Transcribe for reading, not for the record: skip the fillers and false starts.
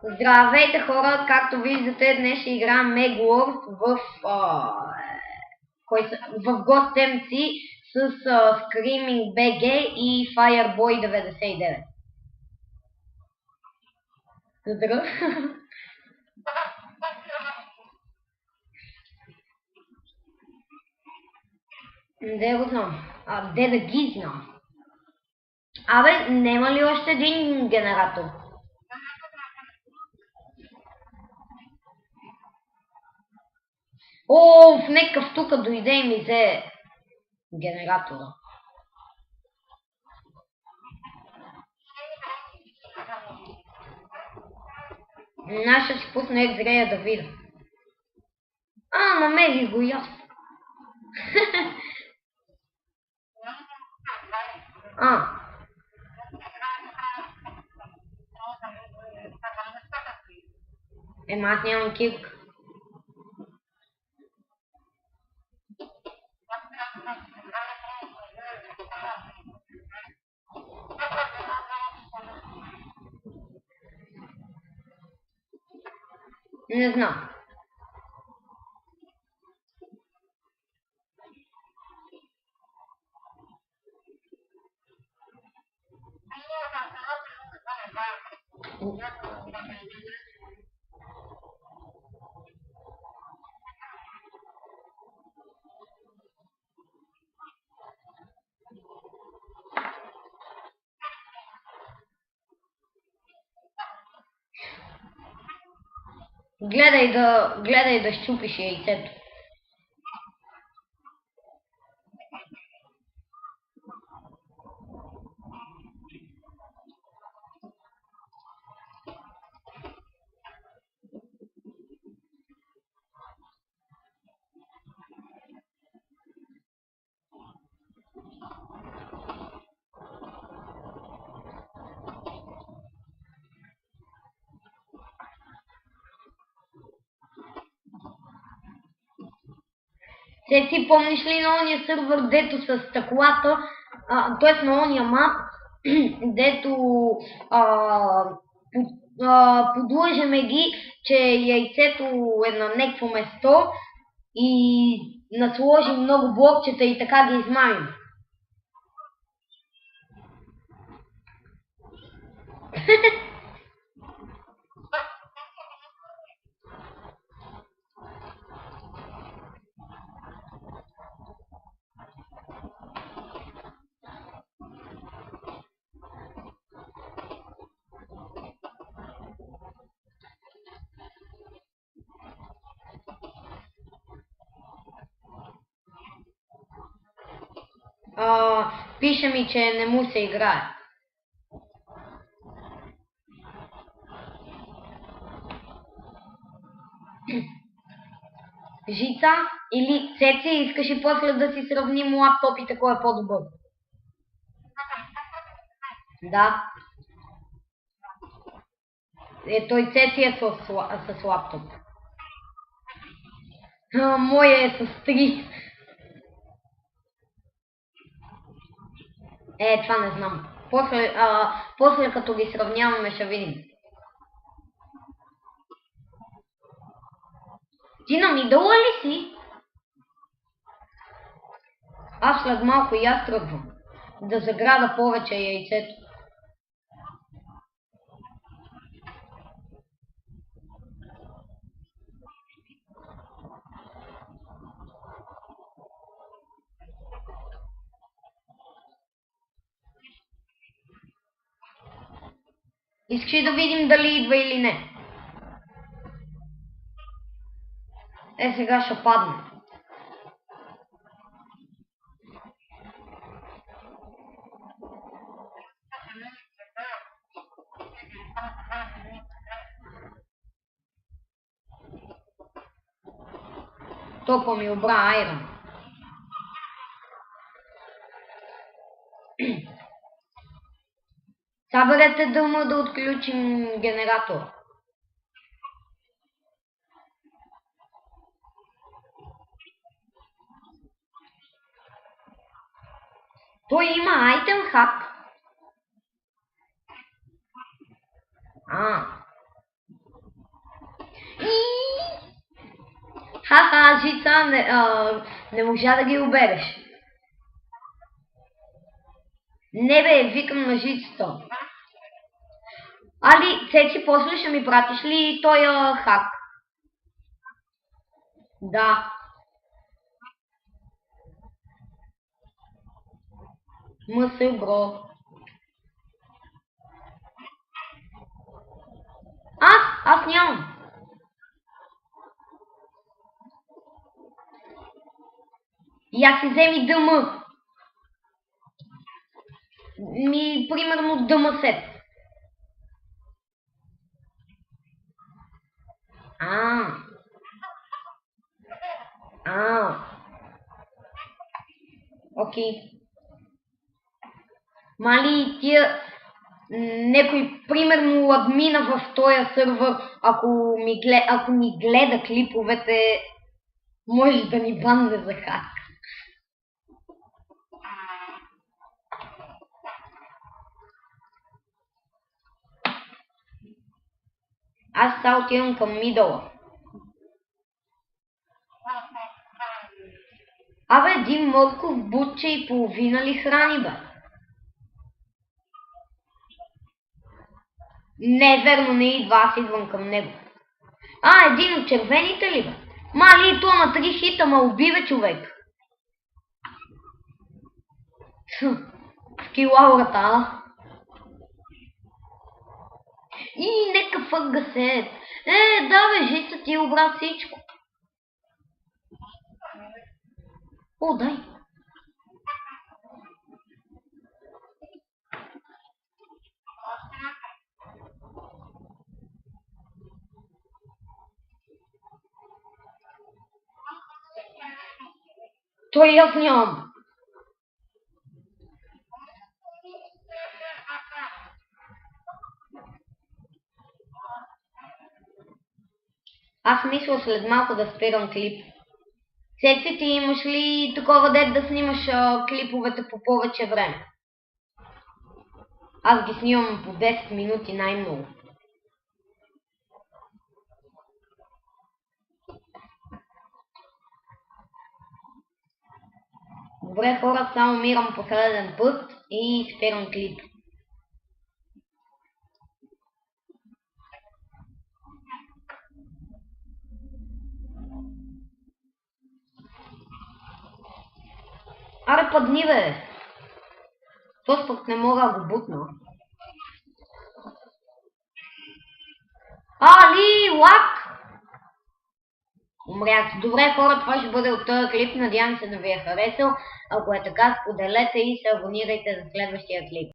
Здравейте хора, както виждате, днес ще играем Megwars в гостемци с Screaming BG и Fireboy 99. Здравей! Де го знам? Де да ги знам? Абе, нема ли още един генератор? О, в некъв тука дойде и ми взе генератора. Аз ще си пусна X-Ray да видя. Намерих го и аз. Аз нямам кик. Не знам. Гледай да щупиш яйцето. Ти помниш ли на ония сървър, дето с стъклата, т.е. на ония мап, дето подлъжеме ги, че яйцето е на някакво место и насложим много блокчета и така ги измамим. Пише ми, че не му се играе. Жица или Цеци, искаш и после да си сравним лаптопите, кой е по-добър? Да. Той Цеци е с лаптоп. Моя е с 3. Това не знам. После като ги сравняваме ще видим. Ти на мидъла ли си? Аз след малко и аз тръгвам. Да заграда повече яйцето. Искаш да видим дали идва или не? Сега ще падне. Топа ми обра айрон. Съберете дълма да отключим генератора. Той има айтем хак. Ха-ха, Жица, не можа да ги обереш. Не бе, викам на Жицата. Али, Цеци, после ще ми пратиш ли той хак? Да. Мъсъл, бро. Аз нямам. Я си вземи дъма. Примерно дъма сет. Окей. Мали тия некой, примерно админа в този сървър, ако ми гледа клиповете, може да ни банне за хак. Аз сега отивам към мидъла. Абе, един морков бутче и половина ли храни, бе? Не е верно, не идва, аз идвам към него. Един от червените ли, бе? Мали, то на 3 хита ма убива, човек. Скилаурата, И нека фъгасет. Да бе, Жица ти обра всичко. О, дай. Той аз нямам. Аз мисля след малко да спирам клип. Цеци, ти имаш ли такова дет да снимаш клиповете по повече време? Аз ги снимам по 10 минути най-много. Добре, хора, само мирам последен път и спирам клип. Аре, падни, бе! То пък не мога да го бутна. Али, лак! Умрях. Добре, хора, това ще бъде от този клип. Надявам се да ви е харесал. Ако е така, споделете и се абонирайте за следващия клип.